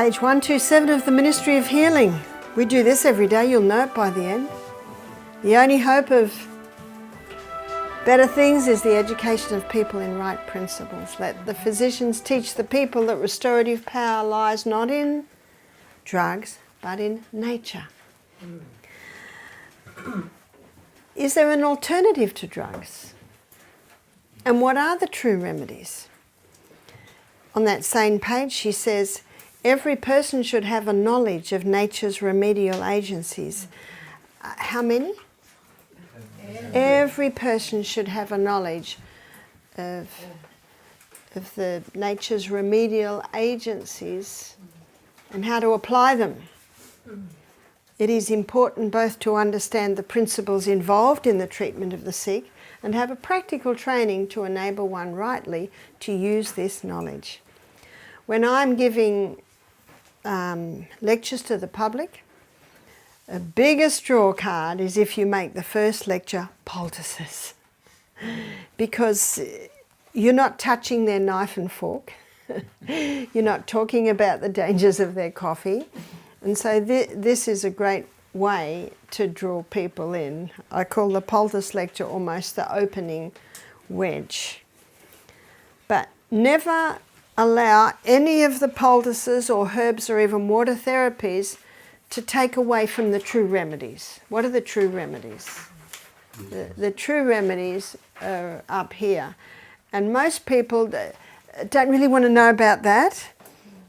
Page 127 of the Ministry of Healing. We do this every day, you'll know it by the end. The only hope of better things is the education of people in right principles. Let the physicians teach the people that restorative power lies not in drugs, but in nature. Is there an alternative to drugs? And what are the true remedies? On that same page, she says, every person should have a knowledge of nature's remedial agencies. How many? Every person should have a knowledge of the nature's remedial agencies and how to apply them. It is important both to understand the principles involved in the treatment of the sick and have a practical training to enable one rightly to use this knowledge. When I'm giving lectures to the public, a biggest draw card is if you make the first lecture poultices, because you're not touching their knife and fork, you're not talking about the dangers of their coffee, and so this is a great way to draw people in. I call the poultice lecture almost the opening wedge. But never allow any of the poultices or herbs or even water therapies to take away from the true remedies. What are the true remedies? The true remedies are up here. And most people don't really want to know about that.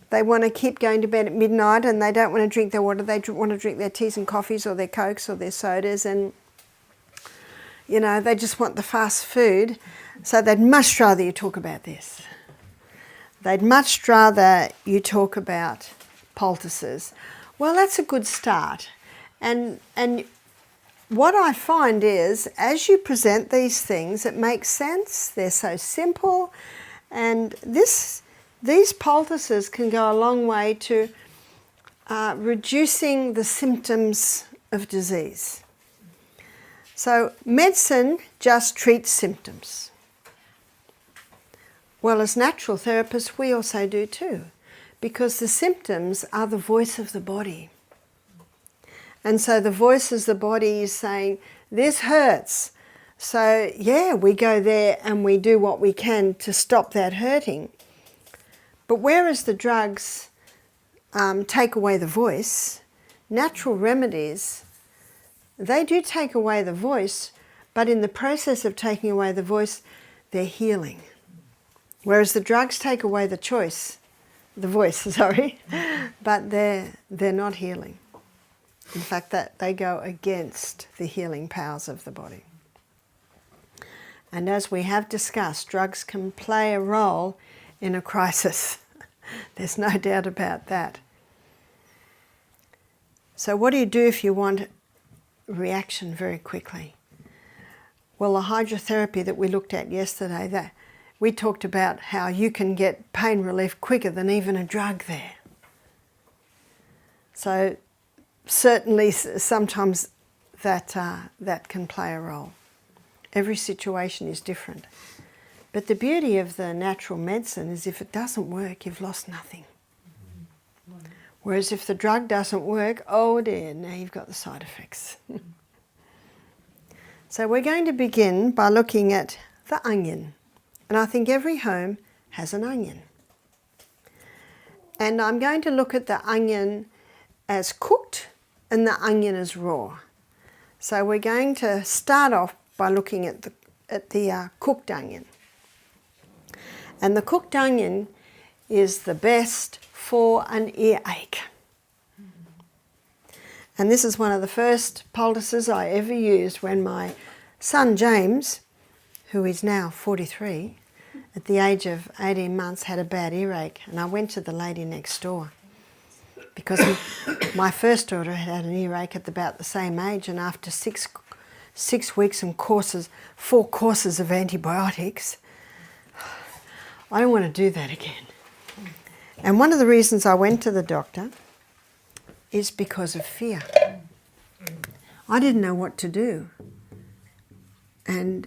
They want to keep going to bed at midnight and they don't want to drink their water. They want to drink their teas and coffees or their Cokes or their sodas, and you know, they just want the fast food. So they'd much rather you talk about this. They'd much rather you talk about poultices. Well, that's a good start. And what I find is, as you present these things, it makes sense. They're so simple. And these poultices can go a long way to reducing the symptoms of disease. So medicine just treats symptoms. Well, as natural therapists, we also do too, because the symptoms are the voice of the body. And so the voice of the body is saying, this hurts. So yeah, we go there and we do what we can to stop that hurting. But whereas the drugs take away the voice, natural remedies, they do take away the voice, but in the process of taking away the voice, they're healing. Whereas the drugs take away the voice, sorry, but they're not healing. In fact, that they go against the healing powers of the body. And as we have discussed, drugs can play a role in a crisis. There's no doubt about that. So what do you do if you want reaction very quickly? Well, the hydrotherapy that we looked at yesterday, we talked about how you can get pain relief quicker than even a drug there. So certainly sometimes that can play a role. Every situation is different. But the beauty of the natural medicine is if it doesn't work, you've lost nothing. Whereas if the drug doesn't work, oh dear, now you've got the side effects. So we're going to begin by looking at the onion. And I think every home has an onion. And I'm going to look at the onion as cooked and the onion as raw. So we're going to start off by looking at the cooked onion. And the cooked onion is the best for an earache. And this is one of the first poultices I ever used when my son James, who is now 43, at the age of 18 months had a bad earache, and I went to the lady next door because my first daughter had an earache at about the same age, and after six weeks and 4 courses of antibiotics, I don't want to do that again. And one of the reasons I went to the doctor is because of fear. I didn't know what to do. And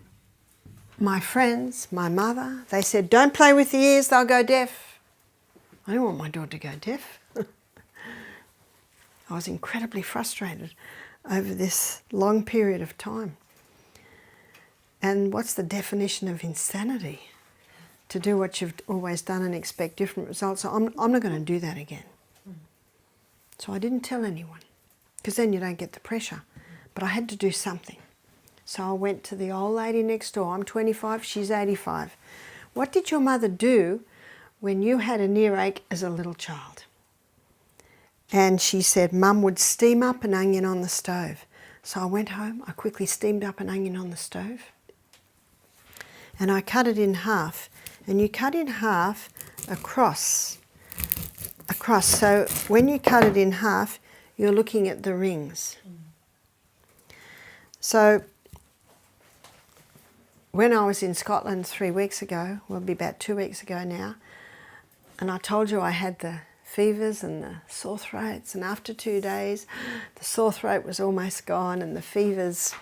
my friends, my mother, they said, don't play with the ears, they'll go deaf. I don't want my daughter to go deaf. I was incredibly frustrated over this long period of time. And what's the definition of insanity? To do what you've always done and expect different results. So I'm not going to do that again. So I didn't tell anyone, because then you don't get the pressure. But I had to do something. So I went to the old lady next door. I'm 25, she's 85. What did your mother do when you had an earache as a little child? And she said, Mum would steam up an onion on the stove. So I went home, I quickly steamed up an onion on the stove, and I cut it in half. And you cut in half across. So when you cut it in half, you're looking at the rings. So when I was in Scotland 3 weeks ago, well, it'll be about 2 weeks ago now, and I told you I had the fevers and the sore throats, and after 2 days the sore throat was almost gone and the fevers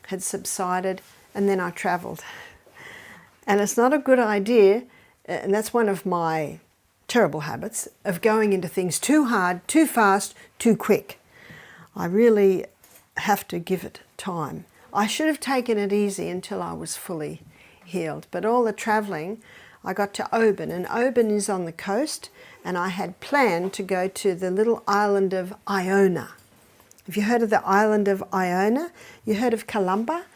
had subsided, and then I travelled. And it's not a good idea, and that's one of my terrible habits, of going into things too hard, too fast, too quick. I really have to give it time. I should have taken it easy until I was fully healed, but all the travelling, I got to Oban, and Oban is on the coast, and I had planned to go to the little island of Iona. Have you heard of the island of Iona? You heard of Columba?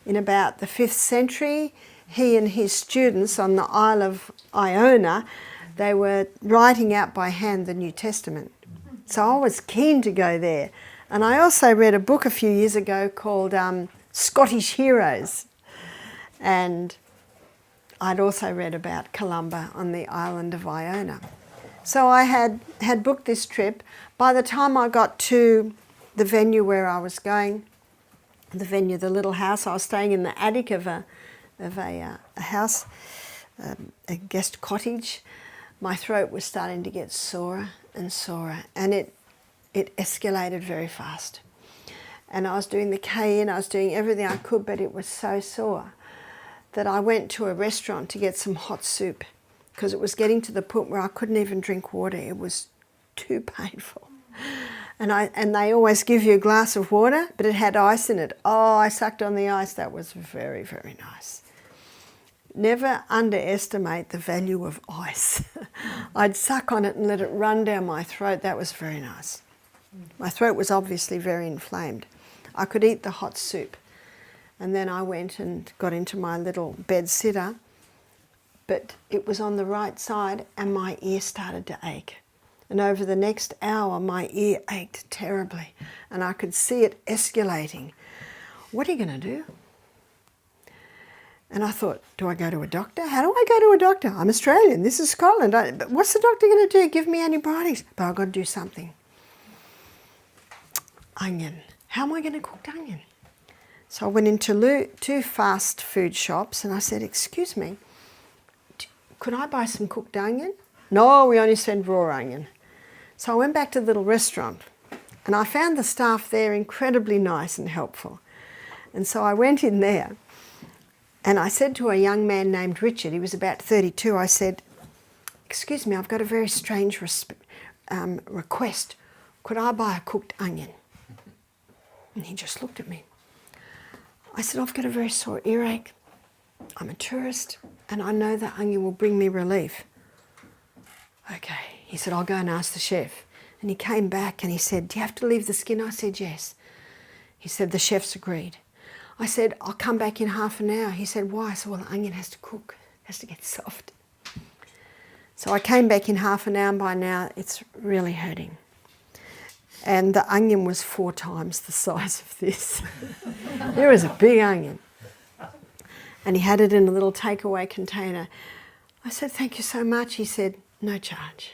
In about the 5th century, he and his students on the Isle of Iona, they were writing out by hand the New Testament. So I was keen to go there. And I also read a book a few years ago called Scottish Heroes. And I'd also read about Columba on the island of Iona. So I had booked this trip. By the time I got to the venue where I was going, the little house, I was staying in the attic of a house, a guest cottage. My throat was starting to get sorer and sorer, and it escalated very fast. And I was doing the K-in, I was doing everything I could, but it was so sore that I went to a restaurant to get some hot soup, because it was getting to the point where I couldn't even drink water. It was too painful. And they always give you a glass of water, but it had ice in it. Oh, I sucked on the ice. That was very, very nice. Never underestimate the value of ice. I'd suck on it and let it run down my throat. That was very nice. My throat was obviously very inflamed. I could eat the hot soup. And then I went and got into my little bed sitter, but it was on the right side and my ear started to ache. And over the next hour, my ear ached terribly, and I could see it escalating. What are you going to do? And I thought, do I go to a doctor? How do I go to a doctor? I'm Australian, this is Scotland. But what's the doctor going to do? Give me antibiotics. But I've got to do something. Onion. How am I going to cook onion? So I went into 2 fast food shops and I said, excuse me, could I buy some cooked onion? No, we only send raw onion. So I went back to the little restaurant and I found the staff there incredibly nice and helpful. And so I went in there and I said to a young man named Richard, he was about 32, I said, excuse me, I've got a very strange request. Could I buy a cooked onion? And he just looked at me. I said, I've got a very sore earache. I'm a tourist and I know that onion will bring me relief. Okay, he said, I'll go and ask the chef. And he came back and he said, do you have to leave the skin? I said, yes. He said, the chef's agreed. I said, I'll come back in half an hour. He said, why? I said, well, the onion has to cook, has to get soft. So I came back in half an hour, and by now it's really hurting. And the onion was 4 times the size of this. It was a big onion. And he had it in a little takeaway container. I said, thank you so much. He said, no charge.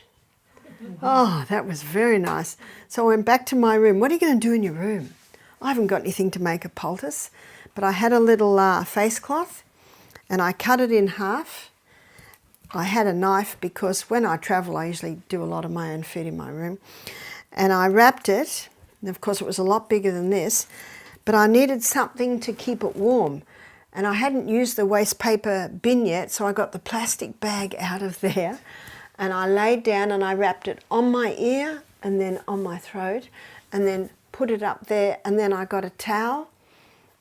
Oh, that was very nice. So I went back to my room. What are you going to do in your room? I haven't got anything to make a poultice, but I had a little face cloth and I cut it in half. I had a knife because when I travel, I usually do a lot of my own food in my room. And I wrapped it, and of course it was a lot bigger than this, but I needed something to keep it warm. And I hadn't used the waste paper bin yet, so I got the plastic bag out of there and I laid down and I wrapped it on my ear, and then on my throat, and then put it up there, and then I got a towel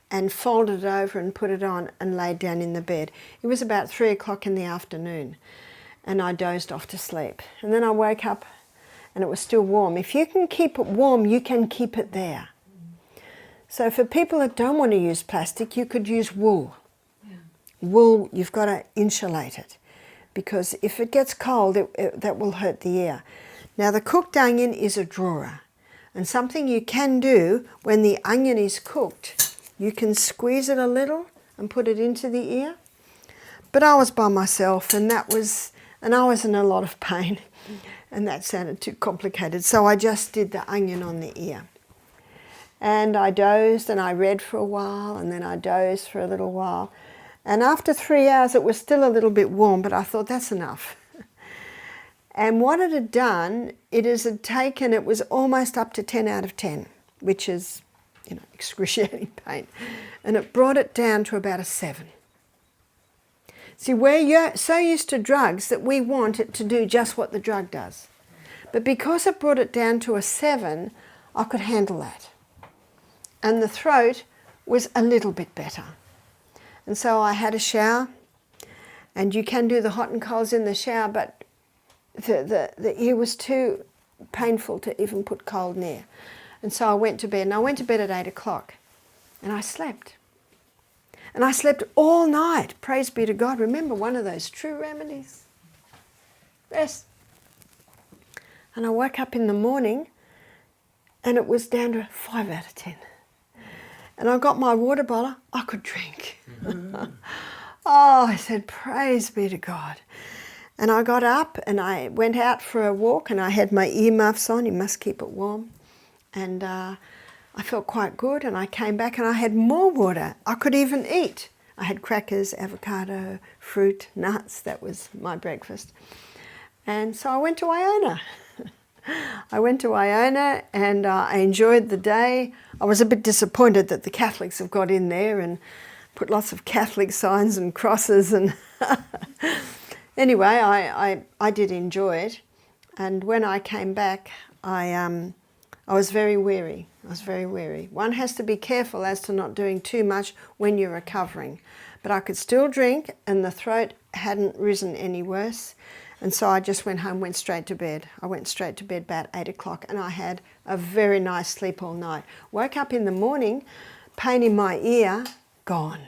and folded it over and put it on and laid down in the bed. It was about 3 o'clock in the afternoon, and I dozed off to sleep. And then I woke up and it was still warm. If you can keep it warm, you can keep it there. So for people that don't want to use plastic, you could use wool. Yeah. Wool, you've got to insulate it, because if it gets cold, that will hurt the ear. Now the cooked onion is a drawer, and something you can do when the onion is cooked, you can squeeze it a little and put it into the ear. But I was by myself, and I was in a lot of pain, and that sounded too complicated, so I just did the onion on the ear. And I dozed and I read for a while, and then I dozed for a little while. And after 3 hours, it was still a little bit warm, but I thought that's enough. And what it had done, it was almost up to 10 out of 10, which is, excruciating pain. And it brought it down to about a 7. See, we're so used to drugs that we want it to do just what the drug does. But because it brought it down to a 7, I could handle that. And the throat was a little bit better. And so I had a shower, and you can do the hot and colds in the shower, but the ear was too painful to even put cold near. And so I went to bed, and I went to bed at 8 o'clock, and I slept. And I slept all night, praise be to God. Remember, one of those true remedies. Rest. And I woke up in the morning, and it was down to 5 out of 10. And I got my water bottle, I could drink. Oh, I said, praise be to God. And I got up and I went out for a walk, and I had my earmuffs on, you must keep it warm. And I felt quite good, and I came back and I had more water. I could even eat. I had crackers, avocado, fruit, nuts, that was my breakfast. And so I went to Iona. And I enjoyed the day. I was a bit disappointed that the Catholics have got in there and put lots of Catholic signs and crosses. And anyway, I did enjoy it. And when I came back, I was very weary. One has to be careful as to not doing too much when you're recovering. But I could still drink, and the throat hadn't risen any worse. And so I just went home, went straight to bed. I went straight to bed about 8 o'clock, and I had a very nice sleep all night. Woke up in the morning, pain in my ear, gone.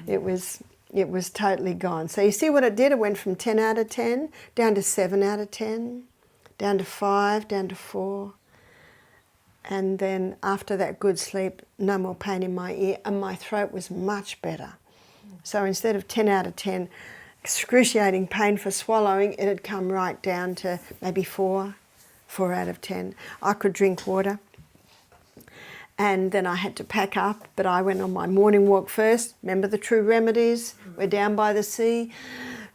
It was totally gone. So you see what it did? It went from 10 out of 10 down to 7 out of 10, down to 5, down to 4. And then after that good sleep, no more pain in my ear, and my throat was much better. So instead of 10 out of 10, excruciating pain for swallowing, it had come right down to maybe 4 out of 10. I could drink water, and then I had to pack up, but I went on my morning walk first. Remember the true remedies? We're down by the sea,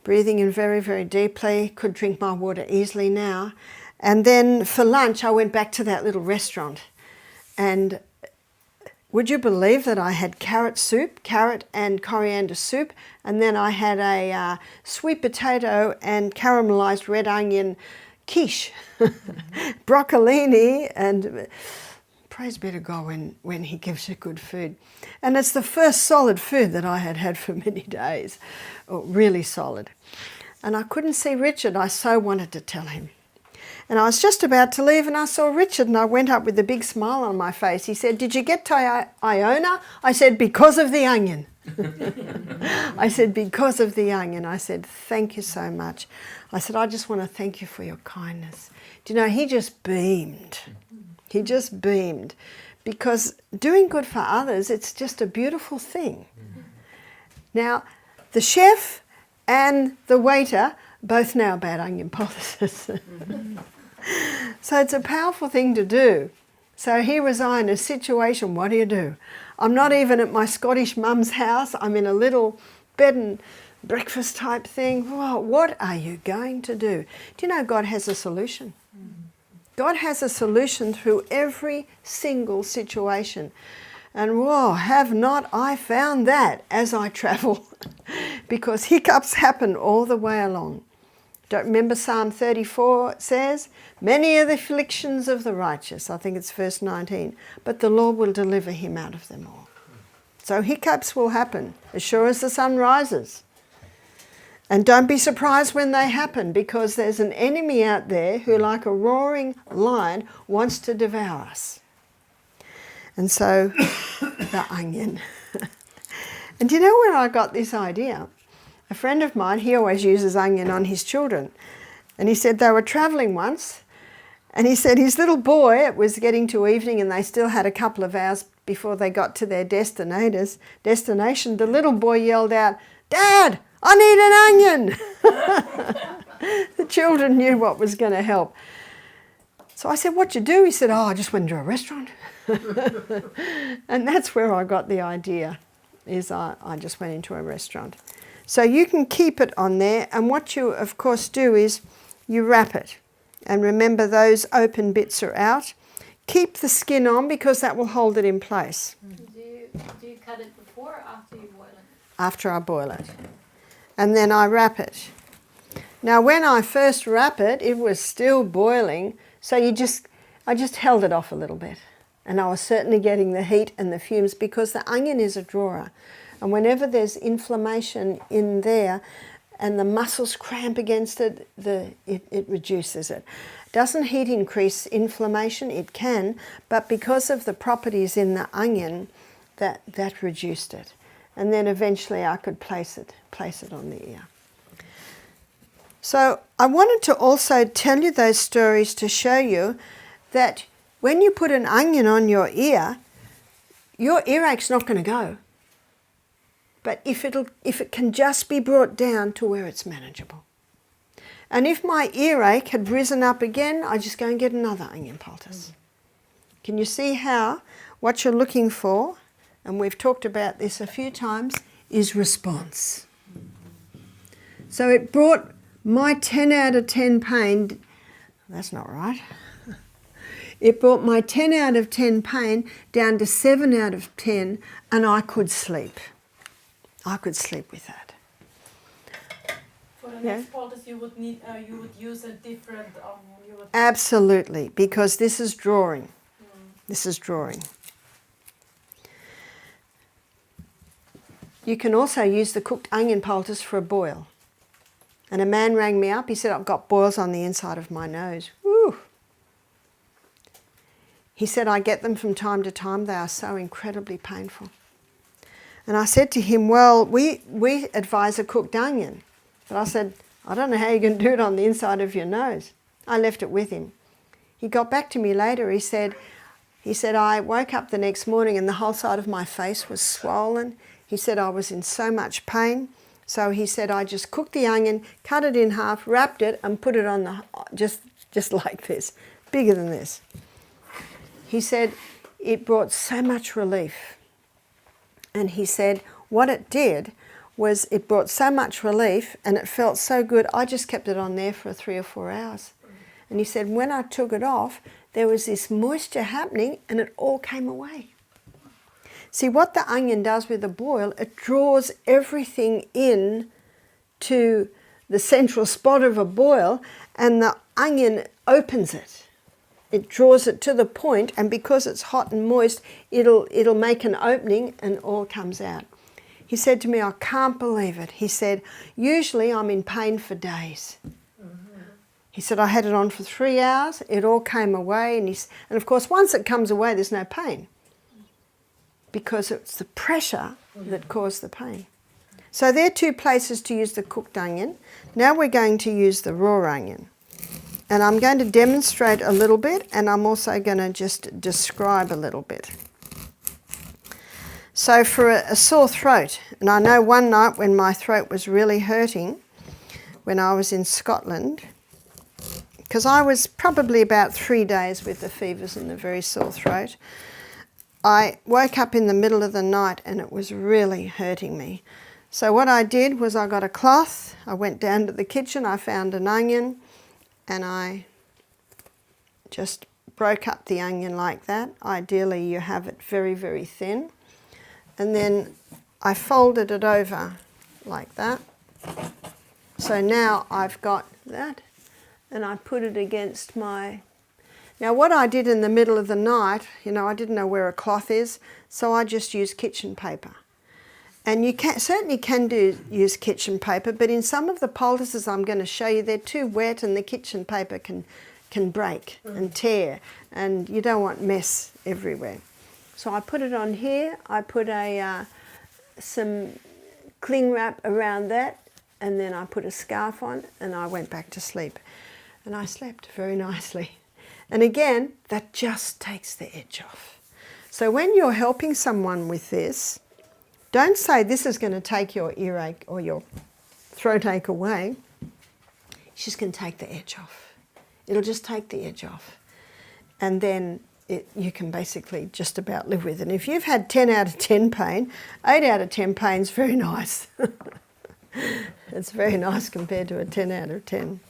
breathing in very, very deeply, could drink my water easily now. And then for lunch, I went back to that little restaurant, and would you believe that I had carrot and coriander soup, and then I had a sweet potato and caramelized red onion quiche, broccolini, and praise be to God when he gives you good food. And it's the first solid food that I had had for many days, really solid. And I couldn't see Richard, I so wanted to tell him. And I was just about to leave, and I saw Richard, and I went up with a big smile on my face. He said, "Did you get to Iona?" I said, "Because of the onion." I said, "Because of the onion." I said, "Thank you so much." I said, "I just want to thank you for your kindness." Do you know, he just beamed. He just beamed. Because doing good for others, it's just a beautiful thing. Now, the chef and the waiter both know about onion poultices. So it's a powerful thing to do. So here was I in a situation, what do you do? I'm not even at my Scottish mum's house. I'm in a little bed and breakfast type thing. Well, what are you going to do? Do you know God has a solution? God has a solution through every single situation. And whoa, have not I found that as I travel. Because hiccups happen all the way along. Don't remember Psalm 34 says, many are the afflictions of the righteous, I think it's verse 19, but the Lord will deliver him out of them all. So hiccups will happen as sure as the sun rises. And don't be surprised when they happen, because there's an enemy out there who, like a roaring lion, wants to devour us. And so, the onion. And do you know where I got this idea? A friend of mine, he always uses onion on his children. And he said they were travelling once, and he said his little boy, it was getting to evening and they still had a couple of hours before they got to their destination. The little boy yelled out, "Dad, I need an onion!" The children knew what was going to help. So I said, "What'd you do?" He said, "Oh, I just went to a restaurant." And that's where I got the idea, is I just went into a restaurant. So you can keep it on there, and what you of course do is you wrap it. And remember, those open bits are out. Keep the skin on, because that will hold it in place. Do you cut it before or after you boil it? After I boil it. And then I wrap it. Now when I first wrap it, it was still boiling, so I just held it off a little bit. And I was certainly getting the heat and the fumes, because the onion is a drawer. And whenever there's inflammation in there and the muscles cramp against it, it reduces it. Doesn't heat increase inflammation? It can, but because of the properties in the onion, that reduced it. And then eventually I could place it on the ear. So I wanted to also tell you those stories to show you that when you put an onion on your earache's not going to go. But if it can just be brought down to where it's manageable. And if my earache had risen up again, I just go and get another onion poultice. Can you see how what you're looking for, and we've talked about this a few times, is response. So it brought my 10 out of 10 pain, that's not right. It brought my 10 out of 10 pain down to 7 out of 10, and I could sleep. I could sleep with that. For the next poultice, you would use a different onion. Absolutely, because this is drawing. This is drawing. You can also use the cooked onion poultice for a boil. And a man rang me up. He said, "I've got boils on the inside of my nose." Woo! He said, "I get them from time to time. They are so incredibly painful." And I said to him, "Well, we advise a cooked onion." But I said, "I don't know how you can do it on the inside of your nose." I left it with him. He got back to me later. He said, "I woke up the next morning and the whole side of my face was swollen." He said, "I was in so much pain." So he said, "I just cooked the onion, cut it in half, wrapped it, and put it on just like this, bigger than this." He said, it brought so much relief. And he said, what it did was it brought so much relief and it felt so good, I just kept it on there for 3 or 4 hours. And he said, when I took it off, there was this moisture happening and it all came away. See, what the onion does with a boil, it draws everything in to the central spot of a boil, and the onion opens it. It draws it to the point, and because it's hot and moist, it'll make an opening and all comes out. He said to me, "I can't believe it." He said, "Usually I'm in pain for days." He said, "I had it on for 3 hours, it all came away," and of course once it comes away there's no pain, because it's the pressure that caused the pain. So there are 2 places to use the cooked onion. Now we're going to use the raw onion. And I'm going to demonstrate a little bit, and I'm also going to just describe a little bit. So for a sore throat, and I know one night when my throat was really hurting, when I was in Scotland, because I was probably about 3 days with the fevers and the very sore throat, I woke up in the middle of the night and it was really hurting me. So what I did was I got a cloth, I went down to the kitchen, I found an onion, and I just broke up the onion like that. Ideally you have it very, very thin. And then I folded it over like that. So now I've got that, and I put it against my... Now what I did in the middle of the night, you know, I didn't know where a cloth is, so I just used kitchen paper. And you certainly can use kitchen paper, but in some of the poultices I'm going to show you, they're too wet and the kitchen paper can break and tear, and you don't want mess everywhere. So I put it on here, I put some cling wrap around that, and then I put a scarf on, and I went back to sleep. And I slept very nicely. And again, that just takes the edge off. So when you're helping someone with this, don't say this is going to take your earache or your throat ache away. It's just going to take the edge off. It'll just take the edge off. And then you can basically just about live with it. And if you've had 10 out of 10 pain, 8 out of 10 pain is very nice. It's very nice compared to a 10 out of 10.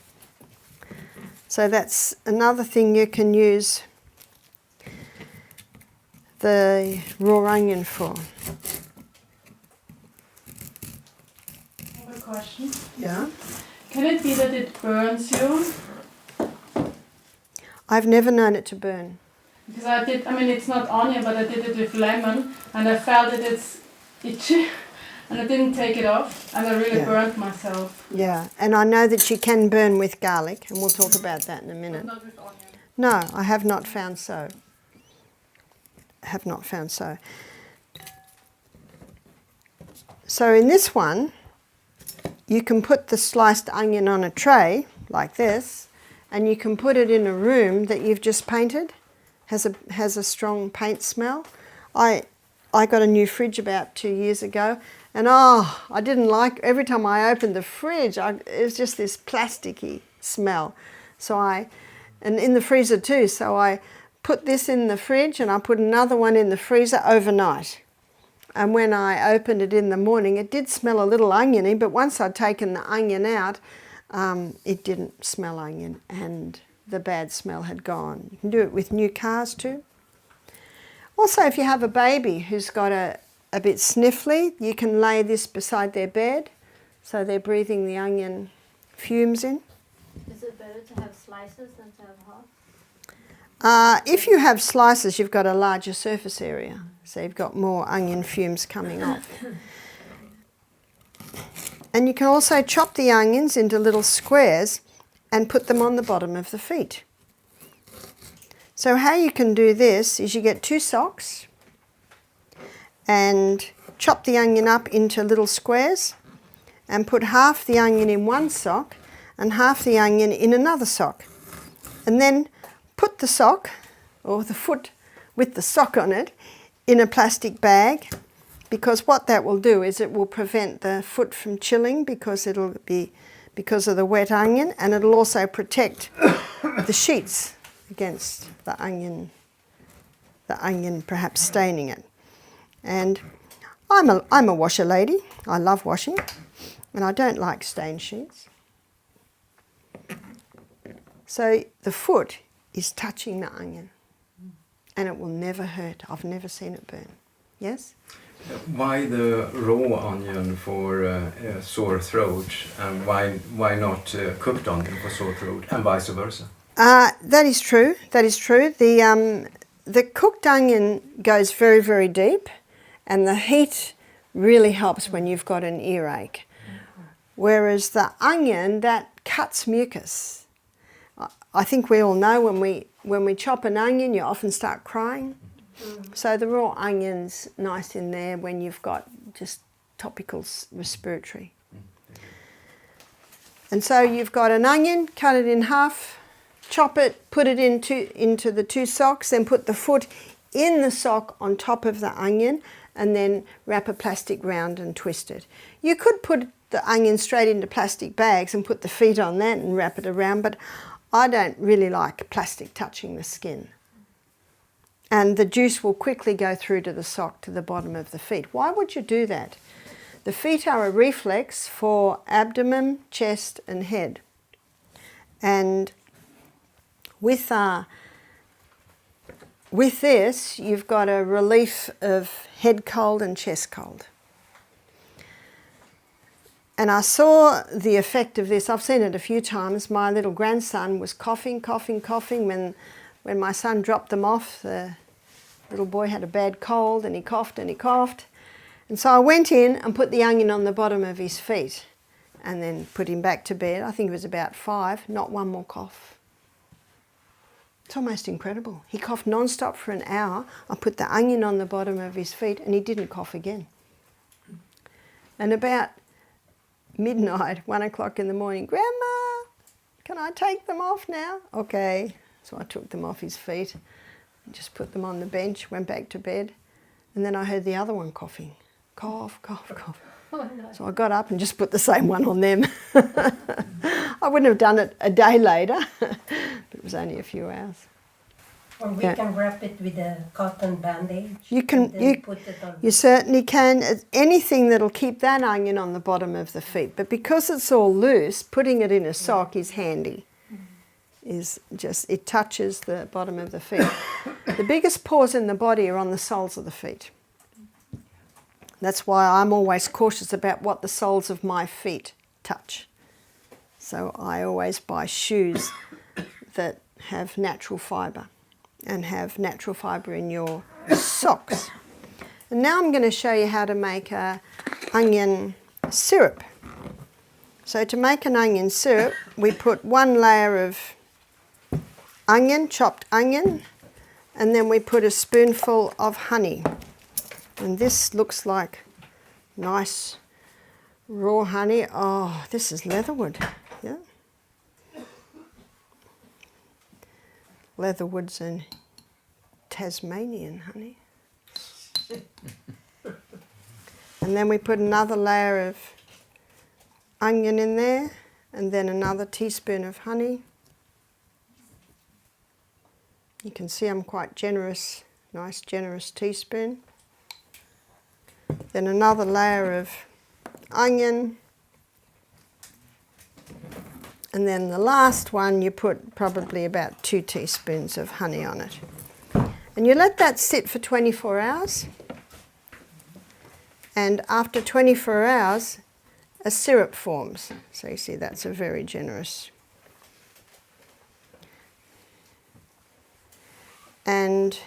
So that's another thing you can use the raw onion for. I have a question. Yeah? Can it be that it burns you? I've never known it to burn. Because I mean it's not onion, but I did it with lemon, and I felt that it's itchy, and I didn't take it off, and I really burnt myself. Yeah, and I know that you can burn with garlic, and we'll talk about that in a minute. But not with onion. No, I have not found so. Have not found so. So in this one, you can put the sliced onion on a tray like this, and you can put it in a room that you've just painted. Has a strong paint smell. I got a new fridge about 2 years ago, and I didn't like, every time I opened the fridge, it was just this plasticky smell. And in the freezer too, so I put this in the fridge and I put another one in the freezer overnight. And when I opened it in the morning, it did smell a little oniony, but once I'd taken the onion out, it didn't smell onion, and the bad smell had gone. You can do it with new cars too. Also, if you have a baby who's got a bit sniffly, you can lay this beside their bed so they're breathing the onion fumes in. Is it better to have slices than to have half? If you have slices, you've got a larger surface area, so you've got more onion fumes coming off. And you can also chop the onions into little squares and put them on the bottom of the feet. So how you can do this is you get 2 socks and chop the onion up into little squares and put half the onion in one sock and half the onion in another sock. And then put the sock, or the foot with the sock on it, in a plastic bag, because what that will do is it will prevent the foot from chilling because of the wet onion, and it'll also protect the sheets against the onion perhaps staining it. And I'm a washer lady. I love washing, and I don't like stained sheets. So the foot is touching the onion, and it will never hurt. I've never seen it burn. Yes? Why the raw onion for sore throat, and why not cooked onion for sore throat, and vice versa? That is true. That is true. The cooked onion goes very, very deep, and the heat really helps when you've got an earache. Whereas the onion, that cuts mucus. I think we all know when we chop an onion, you often start crying. So the raw onion's nice in there when you've got just topical respiratory. And so you've got an onion, cut it in half, chop it, put it into the 2 socks, then put the foot in the sock on top of the onion, and then wrap a plastic round and twist it. You could put the onion straight into plastic bags and put the feet on that and wrap it around, but I don't really like plastic touching the skin. And the juice will quickly go through to the sock to the bottom of the feet. Why would you do that? The feet are a reflex for abdomen, chest and head. And with this, you've got a relief of head cold and chest cold. And I saw the effect of this. I've seen it a few times. My little grandson was coughing when my son dropped them off. The little boy had a bad cold and he coughed and he coughed. And so I went in and put the onion on the bottom of his feet and then put him back to bed. I think he was about 5, not one more cough. It's almost incredible. He coughed non-stop for an hour. I put the onion on the bottom of his feet and he didn't cough again. And about midnight, 1 o'clock in the morning, Grandma, can I take them off now? Okay. So I took them off his feet, just put them on the bench, went back to bed, and then I heard the other one coughing. Cough, cough, cough. Oh, no. So I got up and just put the same one on them. I wouldn't have done it a day later, but it was only a few hours. Or we Yeah. can wrap it with a cotton bandage. You can, and then put it on. you certainly can. Anything that'll keep that onion on the bottom of the feet. But because it's all loose, putting it in a sock is handy. It touches the bottom of the feet. The biggest pores in the body are on the soles of the feet. That's why I'm always cautious about what the soles of my feet touch. So I always buy shoes that have natural fibre and have natural fibre in your socks. And now I'm going to show you how to make a onion syrup. So to make an onion syrup, we put 1 layer of onion, chopped onion, and then we put a spoonful of honey. And this looks like nice raw honey. Oh, this is leatherwood, yeah? Leatherwoods and Tasmanian honey. And then we put another layer of onion in there, and then another teaspoon of honey. You can see I'm quite generous, nice generous teaspoon. Then another layer of onion. And then the last one, you put probably about 2 teaspoons of honey on it. And you let that sit for 24 hours. And after 24 hours, a syrup forms. So you see that's a very generous. And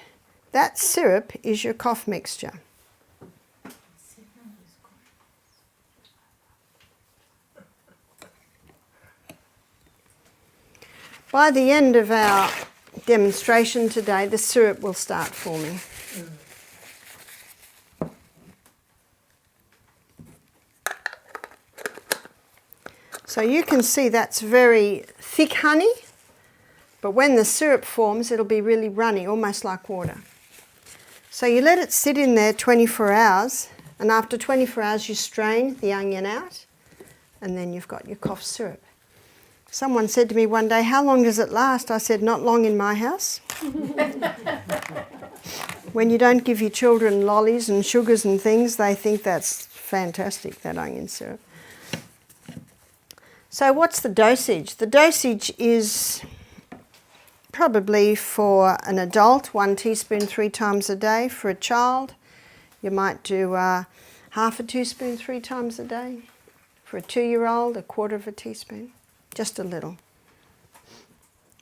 that syrup is your cough mixture. By the end of our demonstration today, the syrup will start forming. So you can see that's very thick honey, but when the syrup forms, it'll be really runny, almost like water. So you let it sit in there 24 hours, and after 24 hours you strain the onion out, and then you've got your cough syrup. Someone said to me one day, "How long does it last?" I said, "Not long in my house." When you don't give your children lollies and sugars and things, they think that's fantastic, that onion syrup. So what's the dosage? The dosage is probably for an adult, 1 teaspoon 3 times a day. For a child, you might do half a teaspoon 3 times a day. For a 2-year-old, 1/4 teaspoon. Just a little.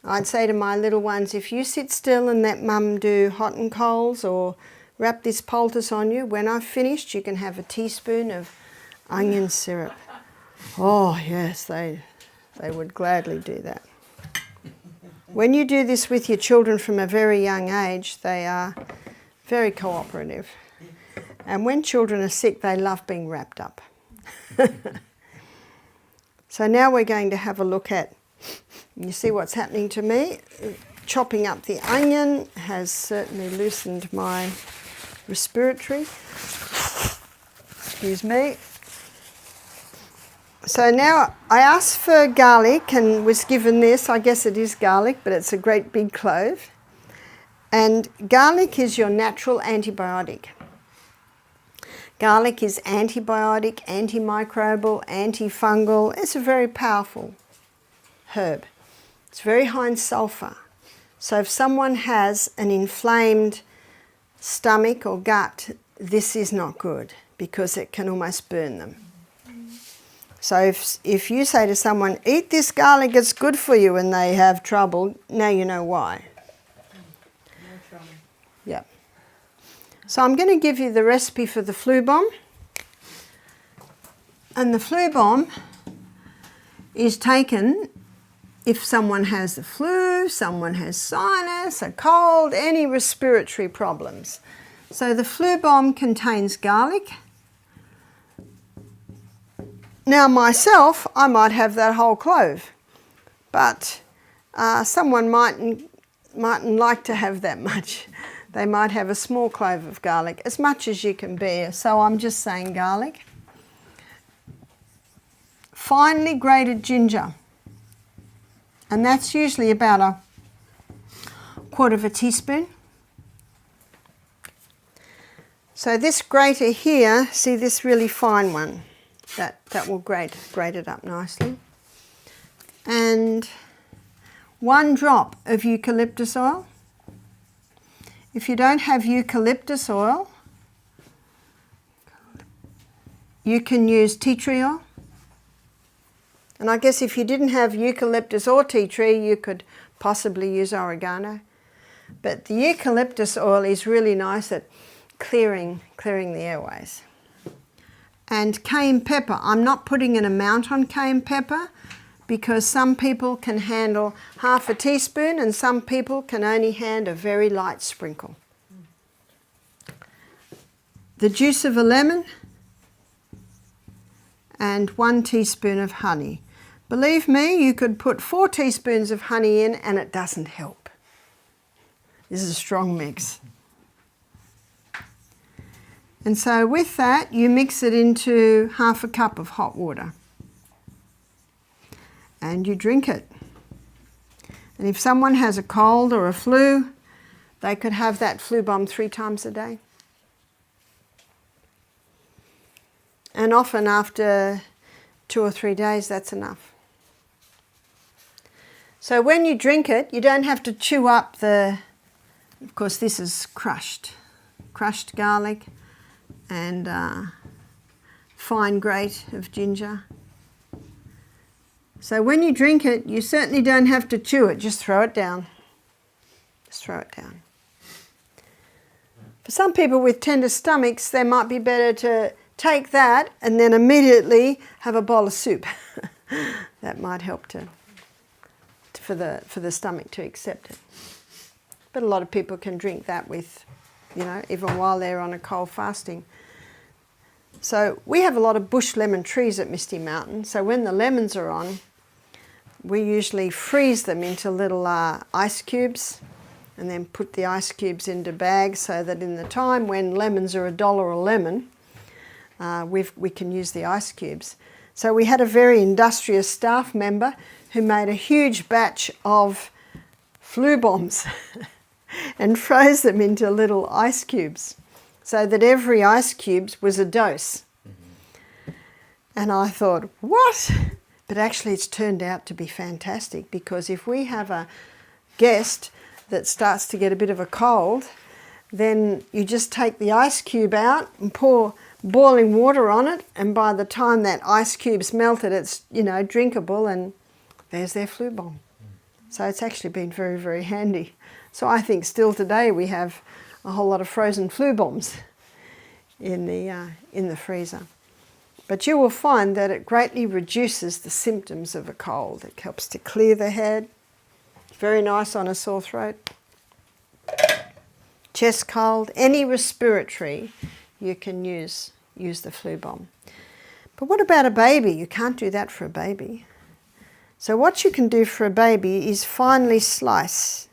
I'd say to my little ones, if you sit still and let Mum do hot and colds or wrap this poultice on you, when I've finished, you can have a teaspoon of onion syrup. Oh yes, they would gladly do that. When you do this with your children from a very young age, they are very cooperative. And when children are sick, they love being wrapped up. So now we're going to have a look at, you see what's happening to me. Chopping up the onion has certainly loosened my respiratory. Excuse me. So now I asked for garlic and was given this. I guess it is garlic, but it's a great big clove. And garlic is your natural antibiotic. Garlic is antibiotic, antimicrobial, antifungal. It's a very powerful herb. It's very high in sulfur. So if someone has an inflamed stomach or gut, this is not good because it can almost burn them. So if you say to someone, eat this garlic, it's good for you, and they have trouble, now you know why. No trouble. Yeah. So I'm going to give you the recipe for the flu bomb. And the flu bomb is taken if someone has the flu, someone has sinus, a cold, any respiratory problems. So the flu bomb contains garlic. Now myself, I might have that whole clove, but someone mightn't like to have that much. They might have a small clove of garlic, as much as you can bear. So I'm just saying garlic. Finely grated ginger, and that's usually about a quarter of a teaspoon. So this grater here, see this really fine one, that will grate it up nicely. And 1 drop of eucalyptus oil. If you don't have eucalyptus oil, you can use tea tree oil. And I guess if you didn't have eucalyptus or tea tree, you could possibly use oregano. But the eucalyptus oil is really nice at clearing the airways. And cayenne pepper. I'm not putting an amount on cayenne pepper because some people can handle half a teaspoon and some people can only handle a very light sprinkle. The juice of a lemon and 1 teaspoon of honey. Believe me, you could put 4 teaspoons of honey in and it doesn't help. This is a strong mix. And so with that, you mix it into half a cup of hot water. And you drink it. And if someone has a cold or a flu, they could have that flu bomb 3 times a day. And often after 2 or 3 days, that's enough. So when you drink it, you don't have to chew up of course this is crushed garlic and fine grate of ginger. So when you drink it, you certainly don't have to chew it, just throw it down. Just throw it down. For some people with tender stomachs, they might be better to take that and then immediately have a bowl of soup. That might help for the stomach to accept it. But a lot of people can drink that with, even while they're on a cold fasting. So we have a lot of bush lemon trees at Misty Mountain. So when the lemons are on, we usually freeze them into little ice cubes and then put the ice cubes into bags so that in the time when lemons are $1 a lemon, we can use the ice cubes. So we had a very industrious staff member who made a huge batch of flu bombs and froze them into little ice cubes so that every ice cube was a dose. Mm-hmm. And I thought, what? But actually it's turned out to be fantastic because if we have a guest that starts to get a bit of a cold, then you just take the ice cube out and pour boiling water on it, and by the time that ice cube's melted, it's, drinkable, and there's their flu bomb. So it's actually been very, very handy. So I think still today we have a whole lot of frozen flu bombs in the freezer. But you will find that it greatly reduces the symptoms of a cold. It helps to clear the head. Very nice on a sore throat. Chest cold, any respiratory, you can use the flu bomb. But what about a baby? You can't do that for a baby. So what you can do for a baby is finely slice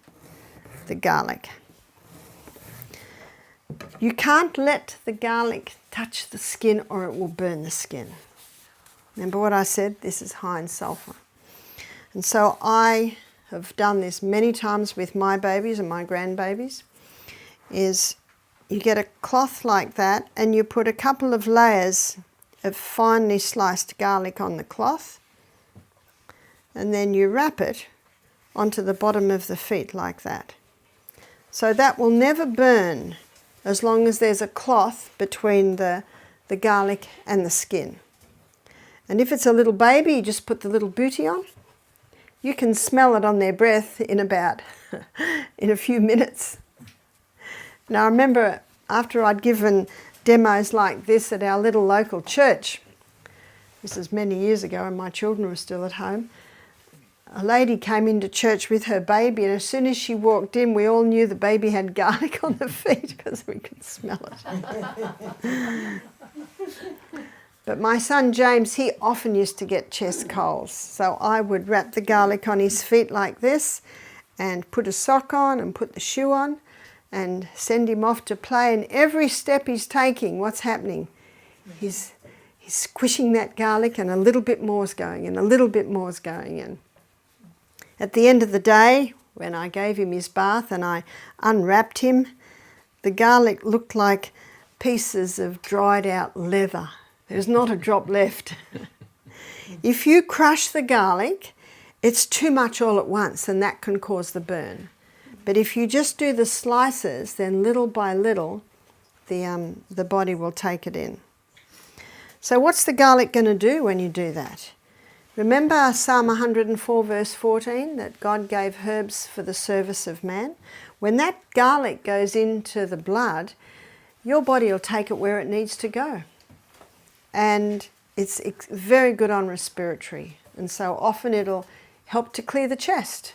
the garlic. You can't let the garlic touch the skin or it will burn the skin. Remember what I said? This is high in sulfur. And so I have done this many times with my babies and my grandbabies, is you get a cloth like that and you put a couple of layers of finely sliced garlic on the cloth, and then you wrap it onto the bottom of the feet like that. So that will never burn as long as there's a cloth between the garlic and the skin. And if it's a little baby, you just put the little booty on. You can smell it on their breath in a few minutes. Now I remember after I'd given demos like this at our little local church, this is many years ago and my children were still at home, a lady came into church with her baby, and as soon as she walked in, we all knew the baby had garlic on the feet because we could smell it. But my son James, he often used to get chest colds, so I would wrap the garlic on his feet like this and put a sock on and put the shoe on and send him off to play, and every step he's taking, what's happening? He's squishing that garlic, and a little bit more is going, and a little bit more is going in. At the end of the day, when I gave him his bath and I unwrapped him, the garlic looked like pieces of dried out leather. There's not a drop left. If you crush the garlic, it's too much all at once, and that can cause the burn. But if you just do the slices, then little by little, the body will take it in. So what's the garlic going to do when you do that? Remember Psalm 104 verse 14, that God gave herbs for the service of man? When that garlic goes into the blood, your body will take it where it needs to go. And it's very good on respiratory. And so often it'll help to clear the chest.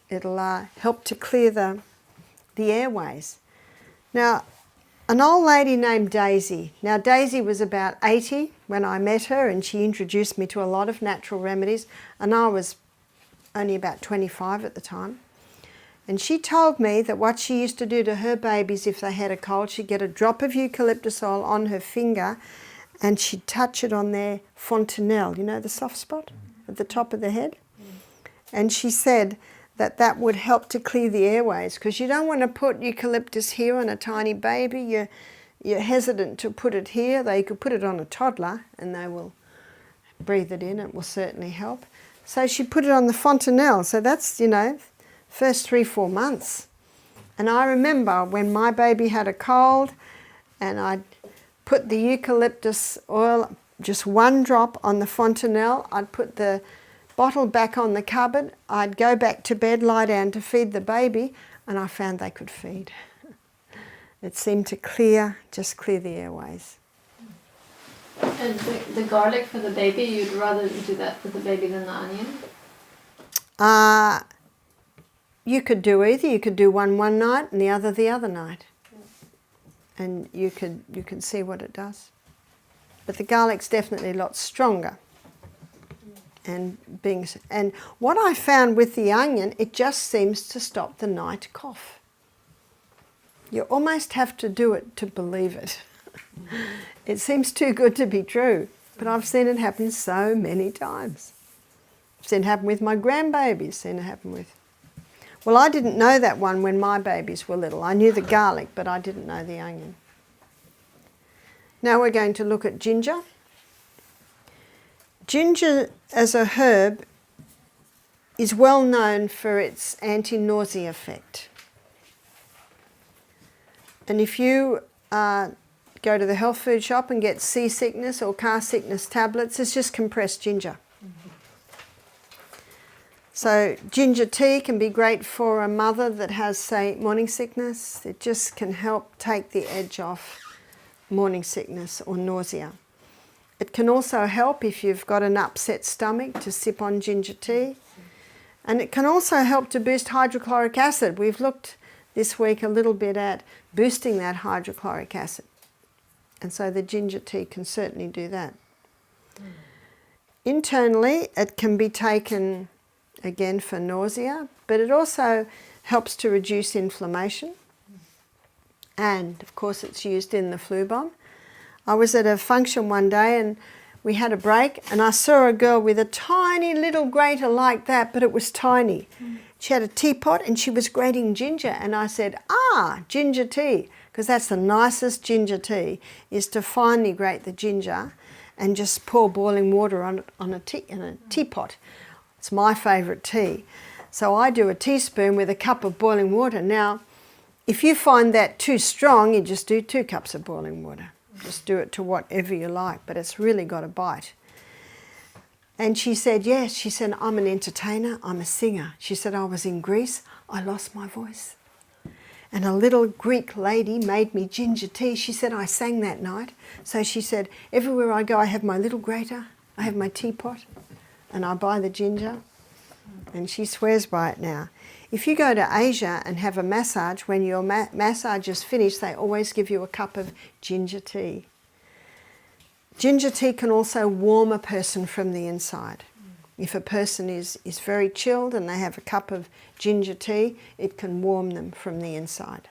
It'll help to clear the airways. Now, an old lady named Daisy. Now, Daisy was about 80 when I met her, and she introduced me to a lot of natural remedies, and I was only about 25 at the time. And she told me that what she used to do to her babies if they had a cold, she'd get a drop of eucalyptus oil on her finger and she'd touch it on their fontanelle, you know, the soft spot at the top of the head. And she said that that would help to clear the airways, because you don't want to put eucalyptus here on a tiny baby. You're hesitant to put it here. They could put it on a toddler and they will breathe it in. It will certainly help. So she put it on the fontanelle. So that's, you know, first 3-4 months. And I remember when my baby had a cold and I'd put the eucalyptus oil, just one drop on the fontanelle. I'd put the bottle back on the cupboard. I'd go back to bed, lie down to feed the baby, and I found they could feed. It seemed to just clear the airways. And the garlic for the baby, you'd rather do that for the baby than the onion? You could do either. You could do one night and the other night. And you can see what it does. But the garlic's definitely a lot stronger. And what I found with the onion, it just seems to stop the night cough. You almost have to do it to believe it. It seems too good to be true, but I've seen it happen so many times. I've seen it happen with my grandbabies, seen it happen with... Well, I didn't know that one when my babies were little. I knew the garlic, but I didn't know the onion. Now we're going to look at ginger. Ginger as a herb is well known for its anti-nausea effect. And if you go to the health food shop and get seasickness or car sickness tablets, it's just compressed ginger. So ginger tea can be great for a mother that has, say, morning sickness. It just can help take the edge off morning sickness or nausea. It can also help if you've got an upset stomach to sip on ginger tea. And it can also help to boost hydrochloric acid. We've looked this week a little bit at boosting that hydrochloric acid. And so the ginger tea can certainly do that. Internally, it can be taken again for nausea, but it also helps to reduce inflammation. And of course it's used in the flu bomb. I was at a function one day and we had a break and I saw a girl with a tiny little grater like that, but it was tiny. She had a teapot and she was grating ginger, and I said, ginger tea, because that's the nicest ginger tea, is to finely grate the ginger and just pour boiling water on a teapot. It's my favourite tea. So I do a teaspoon with a cup of boiling water. Now, if you find that too strong, you just do 2 cups of boiling water. Just do it to whatever you like, but it's really got a bite. And she said, yes, she said, I'm an entertainer, I'm a singer. She said, I was in Greece, I lost my voice. And a little Greek lady made me ginger tea. She said, I sang that night. So she said, everywhere I go, I have my little grater, I have my teapot, and I buy the ginger. And she swears by it now. If you go to Asia and have a massage, when your massage is finished, they always give you a cup of ginger tea. Ginger tea can also warm a person from the inside. If a person is very chilled and they have a cup of ginger tea, it can warm them from the inside.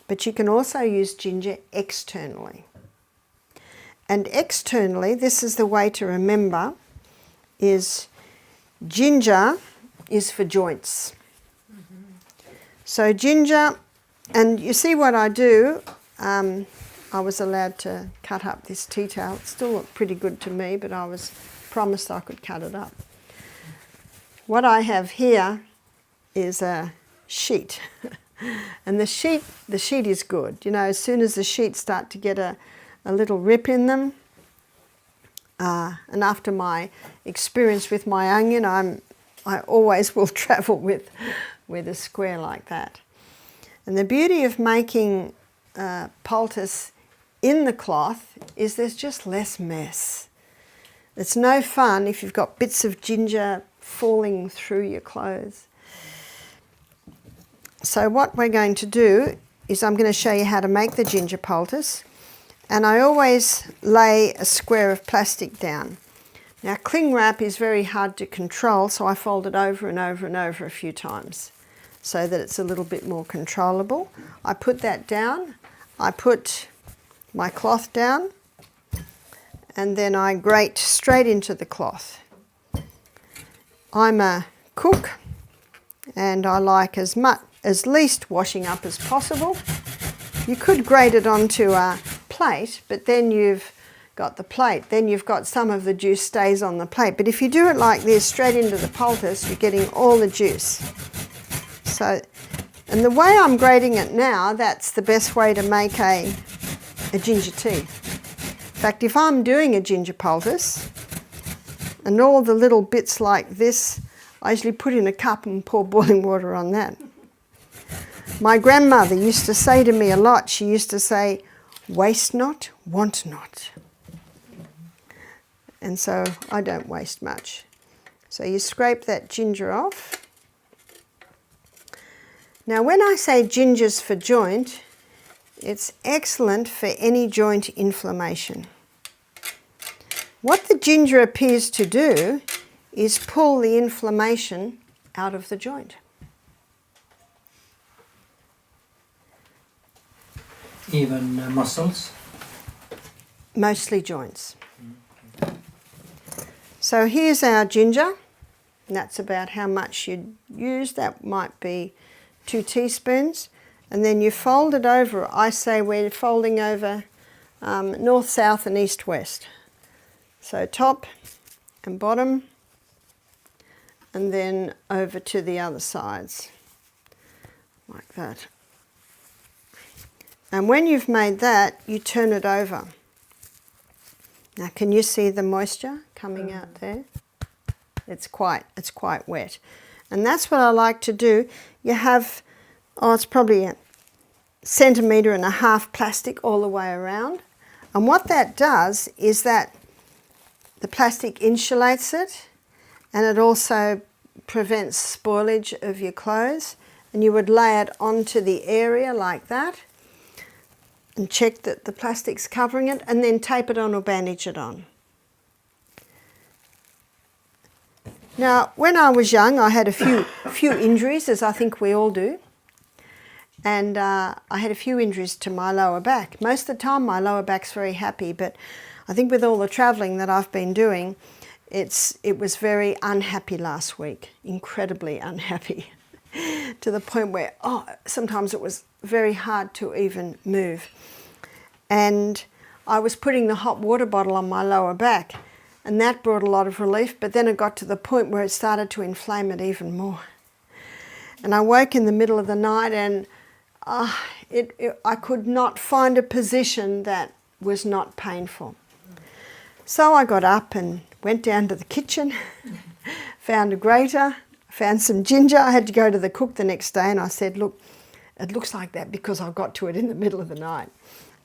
But you can also use ginger externally. And externally, this is the way to remember, is ginger is for joints. So ginger, and you see what I do, I was allowed to cut up this tea towel. It still looked pretty good to me, but I was promised I could cut it up. What I have here is a sheet. And the sheet is good. You know, as soon as the sheets start to get a little rip in them, and after my experience with my onion, I always will travel with a square like that. And the beauty of making poultice in the cloth is there's just less mess. It's no fun if you've got bits of ginger falling through your clothes. So what we're going to do is I'm going to show you how to make the ginger poultice. And I always lay a square of plastic down. Now cling wrap is very hard to control, so I fold it over and over and over a few times so that it's a little bit more controllable. I put that down, I put my cloth down, and then I grate straight into the cloth. I'm a cook and I like as least washing up as possible. You could grate it onto a plate, but then you've got the plate, then you've got some of the juice stays on the plate. But if you do it like this, straight into the poultice, you're getting all the juice. So, and the way I'm grating it now, that's the best way to make a ginger tea. In fact, if I'm doing a ginger poultice, and all the little bits like this, I usually put in a cup and pour boiling water on that. My grandmother used to say to me a lot, she used to say, waste not, want not. And so I don't waste much. So you scrape that ginger off. Now when I say ginger's for joint, it's excellent for any joint inflammation. What the ginger appears to do is pull the inflammation out of the joint. Even muscles? Mostly joints. So here's our ginger, and that's about how much you'd use. That might be 2 teaspoons. And then you fold it over. I say we're folding over north, south and east, west. So top and bottom, and then over to the other sides, like that. And when you've made that, you turn it over. Now can you see the moisture coming out there? It's quite wet. And that's what I like to do. You have, it's probably 1.5 centimetres plastic all the way around. And what that does is that the plastic insulates it, and it also prevents spoilage of your clothes. And you would lay it onto the area like that and check that the plastic's covering it, and then tape it on or bandage it on. Now, when I was young, I had a few injuries, as I think we all do. And I had a few injuries to my lower back. Most of the time, my lower back's very happy, but I think with all the travelling that I've been doing, it was very unhappy last week, incredibly unhappy, to the point where, sometimes it was very hard to even move. And I was putting the hot water bottle on my lower back, and that brought a lot of relief, but then it got to the point where it started to inflame it even more. And I woke in the middle of the night, and I could not find a position that was not painful. So I got up and went down to the kitchen, found a grater, found some ginger. I had to go to the cook the next day and I said, look, it looks like that because I got to it in the middle of the night.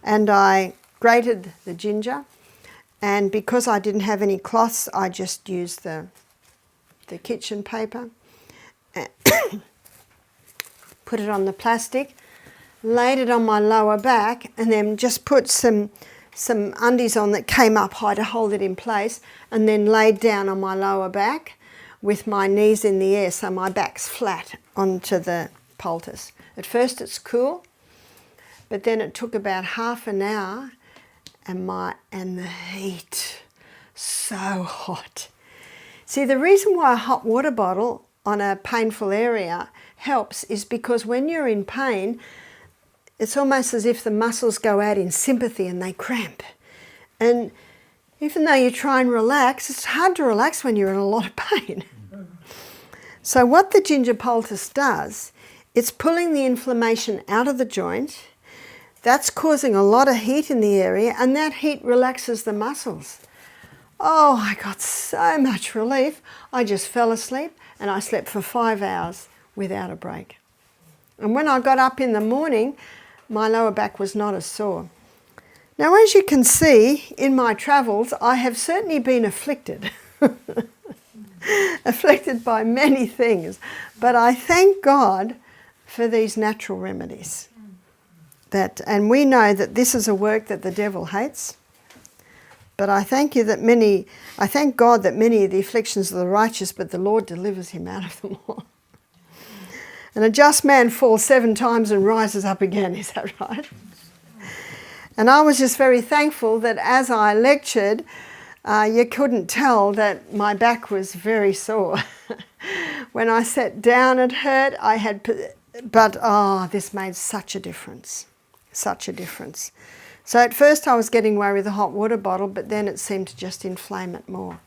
And I grated the ginger, and because I didn't have any cloths, I just used the kitchen paper, put it on the plastic, laid it on my lower back, and then just put some undies on that came up high to hold it in place, and then laid down on my lower back with my knees in the air so my back's flat onto the poultice. At first it's cool, but then it took about half an hour, and the heat, so hot. See, the reason why a hot water bottle on a painful area helps is because when you're in pain, it's almost as if the muscles go out in sympathy and they cramp. And even though you try and relax, it's hard to relax when you're in a lot of pain. So what the ginger poultice does, it's pulling the inflammation out of the joint. That's causing a lot of heat in the area, and that heat relaxes the muscles. Oh, I got so much relief. I just fell asleep, and I slept for 5 hours without a break. And when I got up in the morning, my lower back was not as sore. Now, as you can see, in my travels, I have certainly been afflicted. Afflicted by many things. But I thank God for these natural remedies. And we know that this is a work that the devil hates. But I thank God that many of the afflictions of the righteous, but the Lord delivers him out of them all. And a just man falls 7 times and rises up again, is that right? And I was just very thankful that as I lectured, you couldn't tell that my back was very sore. When I sat down it hurt, this made such a difference, such a difference. So at first I was getting away with a hot water bottle, but then it seemed to just inflame it more.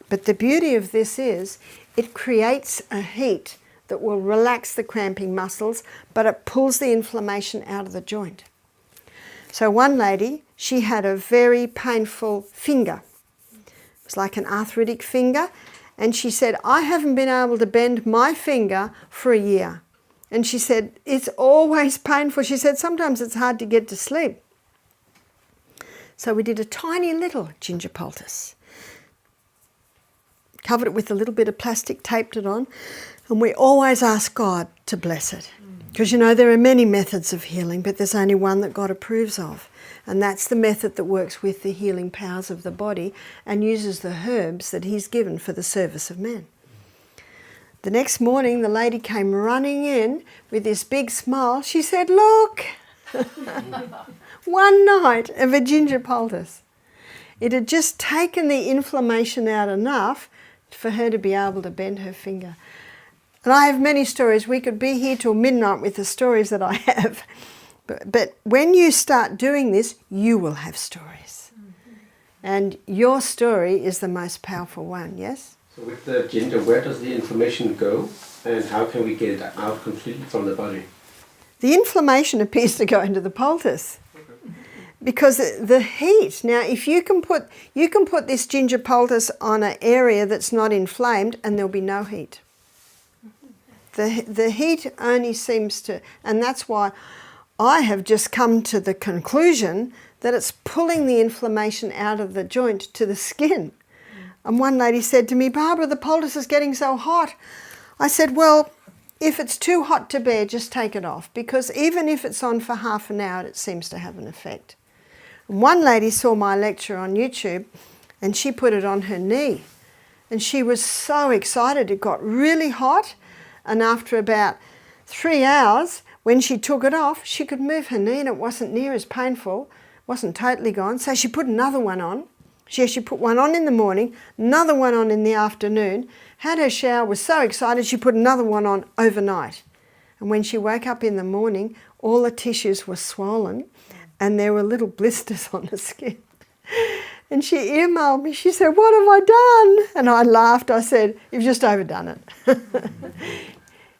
But the beauty of this is it creates a heat that will relax the cramping muscles, but it pulls the inflammation out of the joint. So one lady, she had a very painful finger. It was like an arthritic finger. And she said, I haven't been able to bend my finger for a year. And she said, it's always painful. She said, sometimes it's hard to get to sleep. So we did a tiny little ginger poultice. Covered it with a little bit of plastic, taped it on. And we always ask God to bless it. Because, there are many methods of healing, but there's only one that God approves of. And that's the method that works with the healing powers of the body and uses the herbs that he's given for the service of men. The next morning, the lady came running in with this big smile. She said, look, 1 night of a ginger poultice. It had just taken the inflammation out enough for her to be able to bend her finger. And I have many stories. We could be here till midnight with the stories that I have. But when you start doing this, you will have stories. Mm-hmm. And your story is the most powerful one, yes? So with the ginger, where does the inflammation go? And how can we get it out completely from the body? The inflammation appears to go into the poultice. Okay. Because the heat, now if you can put this ginger poultice on an area that's not inflamed and there'll be no heat. The heat only seems to, and that's why I have just come to the conclusion that it's pulling the inflammation out of the joint to the skin. And one lady said to me, Barbara, the poultice is getting so hot. I said, well, if it's too hot to bear, just take it off, because even if it's on for half an hour, it seems to have an effect. And one lady saw my lecture on YouTube and she put it on her knee. And she was so excited. It got really hot. And after about 3 hours, when she took it off, she could move her knee and it wasn't near as painful, wasn't totally gone. So she put another one on. She actually put one on in the morning, another one on in the afternoon, had her shower, was so excited she put another one on overnight. And when she woke up in the morning, all the tissues were swollen and there were little blisters on the skin. And she emailed me, she said, what have I done? And I laughed, I said, you've just overdone it.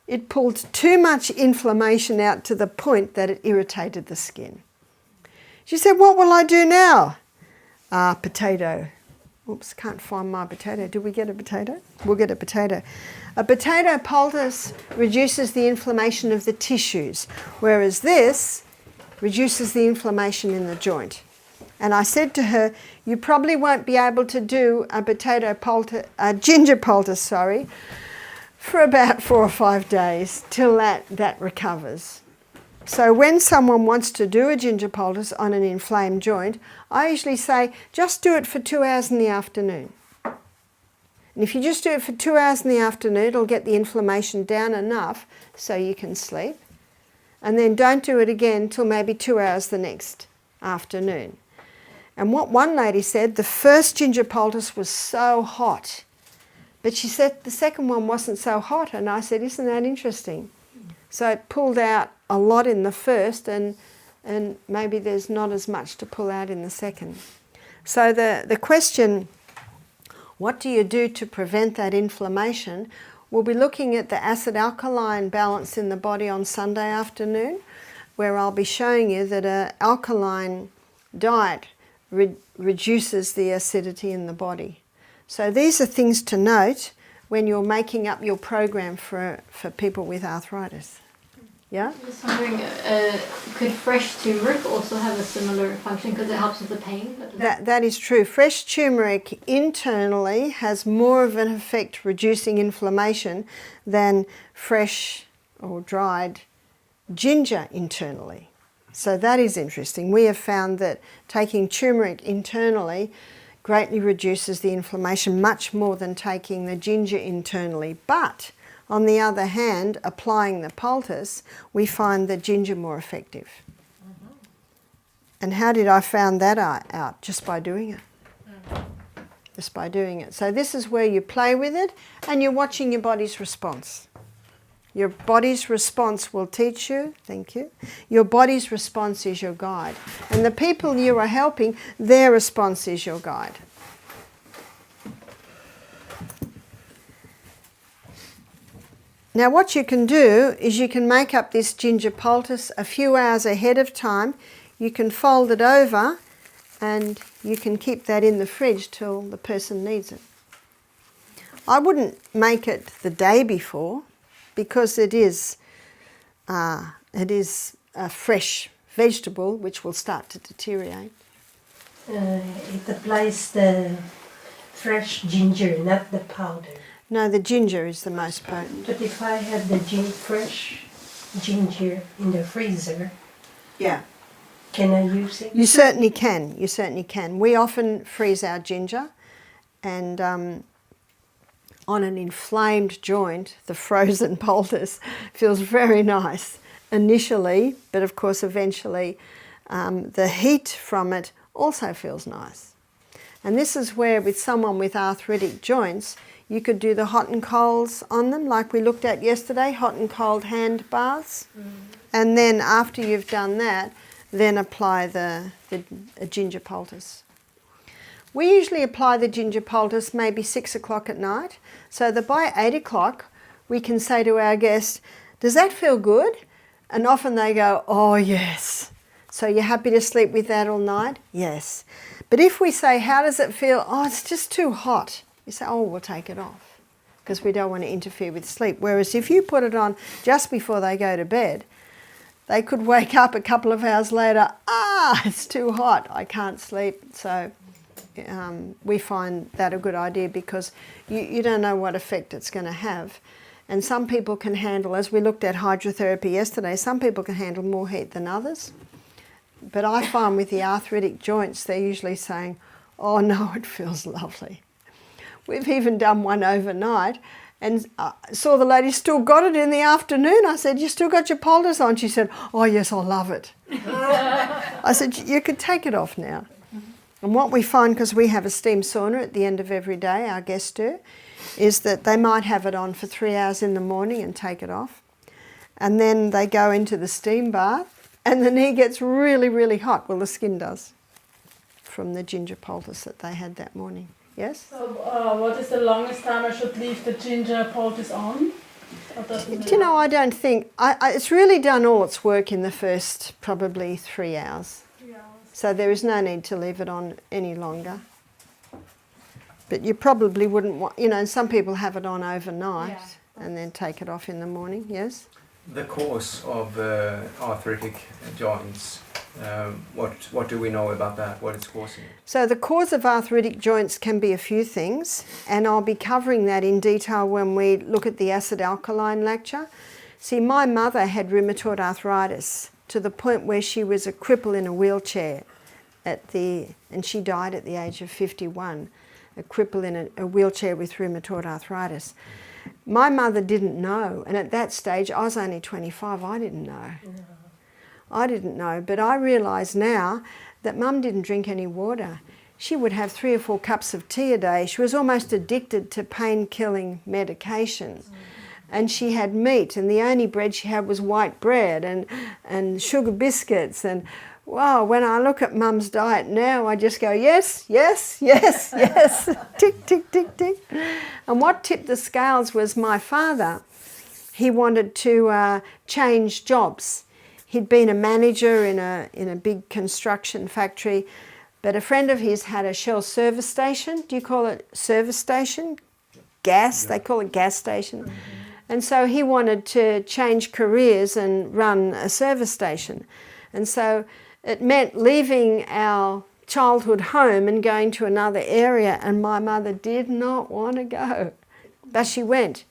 It pulled too much inflammation out to the point that it irritated the skin. She said, what will I do now? Potato. Oops, can't find my potato. Do we get a potato? We'll get a potato. A potato poultice reduces the inflammation of the tissues, whereas this reduces the inflammation in the joint. And I said to her, you probably won't be able to do a ginger poultice, for about 4 or 5 days till that recovers. So when someone wants to do a ginger poultice on an inflamed joint, I usually say, just do it for 2 hours in the afternoon. And if you just do it for 2 hours in the afternoon, it'll get the inflammation down enough so you can sleep. And then don't do it again till maybe 2 hours the next afternoon. And what one lady said, the first ginger poultice was so hot. But she said the second one wasn't so hot. And I said, isn't that interesting? So it pulled out a lot in the first, and maybe there's not as much to pull out in the second. So the question, what do you do to prevent that inflammation? We'll be looking at the acid-alkaline balance in the body on Sunday afternoon, where I'll be showing you that an alkaline diet reduces the acidity in the body. So these are things to note when you're making up your program for people with arthritis. Yeah? I'm just wondering, could fresh turmeric also have a similar function because it helps with the pain? That is true. Fresh turmeric internally has more of an effect reducing inflammation than fresh or dried ginger internally. So that is interesting. We have found that taking turmeric internally greatly reduces the inflammation much more than taking the ginger internally. But on the other hand, applying the poultice, we find the ginger more effective. Mm-hmm. And how did I find that out? Just by doing it. Mm-hmm. Just by doing it. So this is where you play with it and you're watching your body's response. Your body's response will teach you, thank you. Your body's response is your guide. And the people you are helping, their response is your guide. Now what you can do is you can make up this ginger poultice a few hours ahead of time. You can fold it over and you can keep that in the fridge till the person needs it. I wouldn't make it the day before because it is a fresh vegetable which will start to deteriorate. It applies the fresh ginger, not the powder. No, the ginger is the most potent. But if I have the fresh ginger in the freezer, yeah, can I use it? You certainly can. You certainly can. We often freeze our ginger, and on an inflamed joint, the frozen poultice feels very nice initially, but of course eventually the heat from it also feels nice. And this is where with someone with arthritic joints, you could do the hot and colds on them, like we looked at yesterday, hot and cold hand baths. Mm. And then after you've done that, then apply the ginger poultice. We usually apply the ginger poultice maybe 6 o'clock at night, so that by 8 o'clock we can say to our guest, does that feel good? And often they go, oh yes. So you're happy to sleep with that all night? Yes. But if we say, how does it feel? Oh, it's just too hot. You say, oh, we'll take it off because we don't want to interfere with sleep. Whereas if you put it on just before they go to bed, they could wake up a couple of hours later, it's too hot, I can't sleep. So we find that a good idea because you don't know what effect it's going to have. And some people can handle, as we looked at hydrotherapy yesterday, some people can handle more heat than others. But I find with the arthritic joints, they're usually saying, oh no, it feels lovely. We've even done one overnight and saw the lady still got it in the afternoon. I said, you still got your poultice on? She said, oh yes, I love it. I said, you could take it off now. And what we find, because we have a steam sauna at the end of every day, our guests do, is that they might have it on for 3 hours in the morning and take it off. And then they go into the steam bath and the knee gets really, really hot. Well, the skin does from the ginger poultice that they had that morning. Yes? So what is the longest time I should leave the ginger poultice on? You know, I don't think, it's really done all its work in the first probably 3 hours. 3 hours. So there is no need to leave it on any longer. But you probably wouldn't want, you know, some people have it on overnight Yeah. and then take it off in the morning, yes? The cause of arthritic joints, what do we know about that? What is causing it? So the cause of arthritic joints can be a few things, and I'll be covering that in detail when we look at the acid-alkaline lecture. See, my mother had rheumatoid arthritis to the point where she was a cripple in a wheelchair and she died at the age of 51, a cripple in a wheelchair with rheumatoid arthritis. My mother didn't know, and at that stage, I was only 25, I didn't know. I didn't know, but I realise now that Mum didn't drink any water. She would have 3 or 4 cups of tea a day. She was almost addicted to pain-killing medication. And she had meat, and the only bread she had was white bread and sugar biscuits. And wow, when I look at Mum's diet now, I just go, yes, yes, yes, yes, tick, tick, tick, tick. And what tipped the scales was my father. He wanted to change jobs. He'd been a manager in a big construction factory, but a friend of his had a Shell service station. Do you call it service station? Gas, they call it gas station. And so he wanted to change careers and run a service station. And so it meant leaving our childhood home and going to another area, and my mother did not want to go. But she went.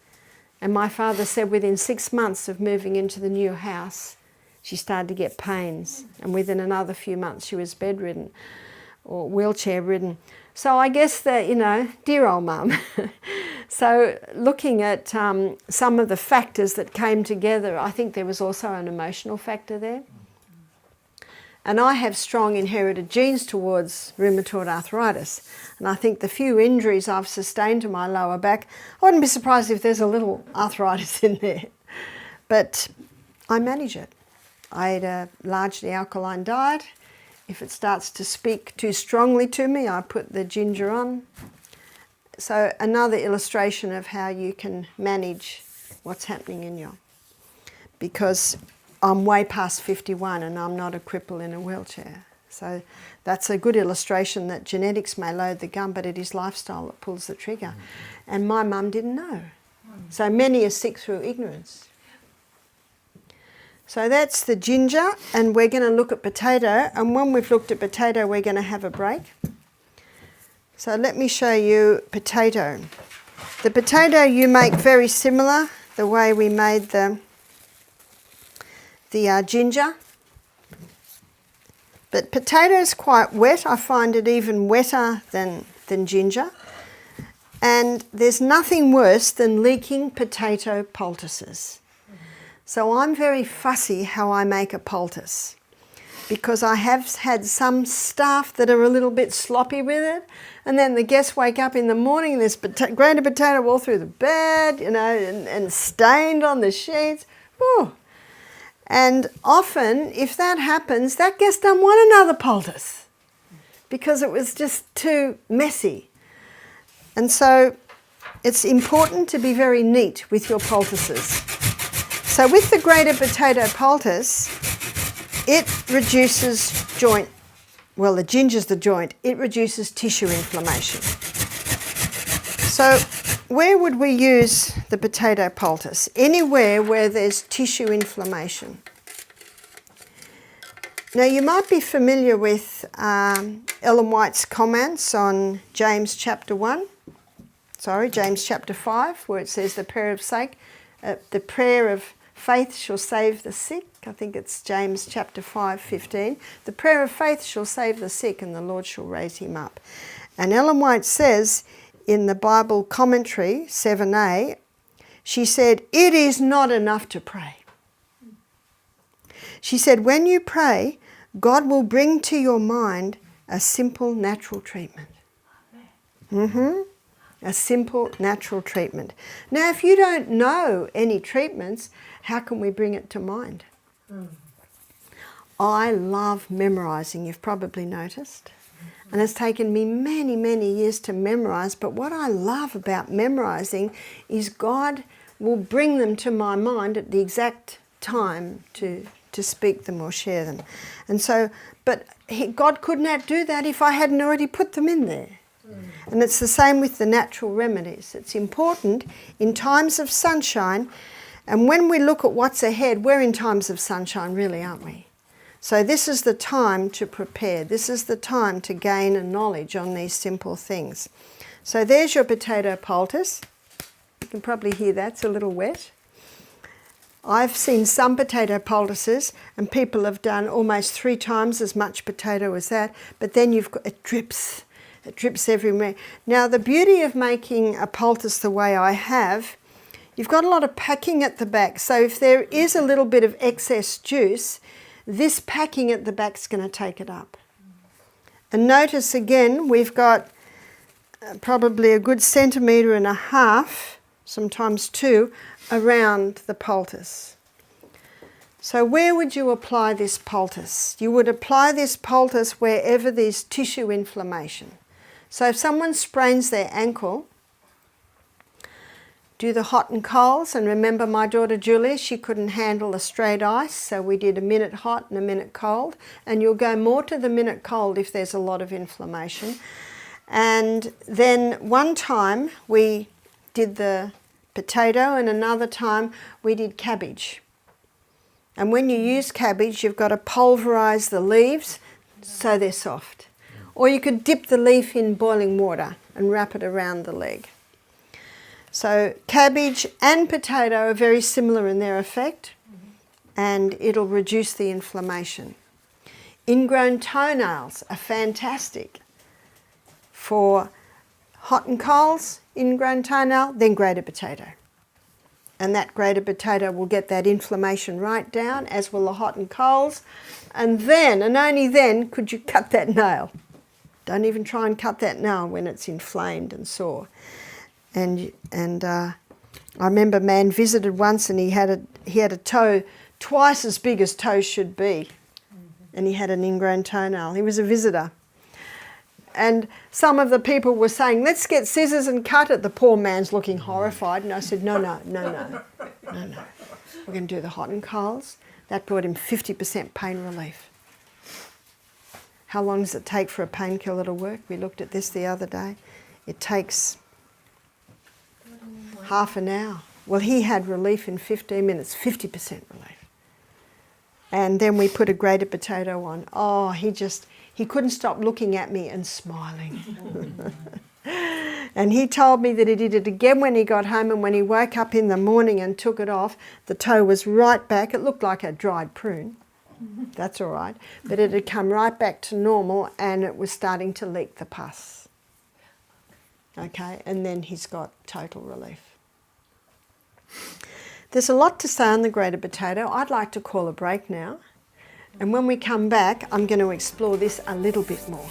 And my father said within 6 months of moving into the new house, she started to get pains. And within another few months, she was bedridden or wheelchair ridden. So I guess that, you know, dear old Mum. So looking at some of the factors that came together, I think there was also an emotional factor there. And I have strong inherited genes towards rheumatoid arthritis. And I think the few injuries I've sustained to my lower back, I wouldn't be surprised if there's a little arthritis in there. But I manage it. I eat a largely alkaline diet. If it starts to speak too strongly to me, I put the ginger on. So another illustration of how you can manage what's happening in you. Because I'm way past 51 and I'm not a cripple in a wheelchair. So that's a good illustration that genetics may load the gun, but it is lifestyle that pulls the trigger. And my mum didn't know. So many are sick through ignorance. So that's the ginger, and we're going to look at potato. And when we've looked at potato, we're going to have a break. So let me show you potato. The potato you make very similar, the way we made the ginger. But potato's quite wet. I find it even wetter than ginger. And there's nothing worse than leaking potato poultices. So I'm very fussy how I make a poultice, because I have had some staff that are a little bit sloppy with it, and then the guests wake up in the morning and there's grated potato all through the bed, you know, and stained on the sheets. Ooh. And often, if that happens, that guest doesn't want another poultice because it was just too messy. And so it's important to be very neat with your poultices. So with the grated potato poultice, it reduces joint, well, the ginger's the joint, it reduces tissue inflammation. So where would we use the potato poultice? Anywhere where there's tissue inflammation. Now you might be familiar with Ellen White's comments on James chapter 5, where it says the prayer of faith shall save the sick. I think it's James chapter 5:15. The prayer of faith shall save the sick, and the Lord shall raise him up. And Ellen White says in the Bible commentary 7a, she said, it is not enough to pray. She said, when you pray, God will bring to your mind a simple natural treatment. A simple natural treatment. Now, if you don't know any treatments, how can we bring it to mind? I love memorising, you've probably noticed. And it's taken me many, many years to memorise, but what I love about memorising is God will bring them to my mind at the exact time to speak them or share them. And so, but God could not do that if I hadn't already put them in there. And it's the same with the natural remedies. It's important in times of sunshine, and when we look at what's ahead, we're in times of sunshine really, aren't we? So this is the time to prepare. This is the time to gain a knowledge on these simple things. So there's your potato poultice. You can probably hear that's a little wet. I've seen some potato poultices and people have done almost 3 times as much potato as that, but then it drips. It drips everywhere. Now the beauty of making a poultice the way I have, you've got a lot of packing at the back. So if there is a little bit of excess juice, this packing at the back is going to take it up. And notice again, we've got probably a good 1.5 centimetres, sometimes 2, around the poultice. So where would you apply this poultice? You would apply this poultice wherever there's tissue inflammation. So if someone sprains their ankle, do the hot and colds. And remember my daughter Julia, she couldn't handle the straight ice, so we did a minute hot and a minute cold. And you'll go more to the minute cold if there's a lot of inflammation. And then one time we did the potato and another time we did cabbage. And when you use cabbage, you've got to pulverise the leaves so they're soft. Or you could dip the leaf in boiling water and wrap it around the leg. So cabbage and potato are very similar in their effect, and it'll reduce the inflammation. Ingrown toenails are fantastic for hot and colds, ingrown toenail, then grated potato. And that grated potato will get that inflammation right down, as will the hot and colds. And then, and only then, could you cut that nail. Don't even try and cut that nail when it's inflamed and sore. And I remember a man visited once and he had a toe twice as big as toes should be. And he had an ingrown toenail. He was a visitor. And some of the people were saying, let's get scissors and cut it. The poor man's looking horrified. And I said, no. We're going to do the hot and colds. That brought him 50% pain relief. How long does it take for a painkiller to work? We looked at this the other day. It takes half an hour. Well, he had relief in 15 minutes, 50% relief. And then we put a grated potato on. Oh, he couldn't stop looking at me and smiling. And he told me that he did it again when he got home, and when he woke up in the morning and took it off, the toe was right back. It looked like a dried prune. That's all right. But it had come right back to normal and it was starting to leak the pus. Okay, and then he's got total relief. There's a lot to say on the grated potato. I'd like to call a break now. And when we come back, I'm going to explore this a little bit more.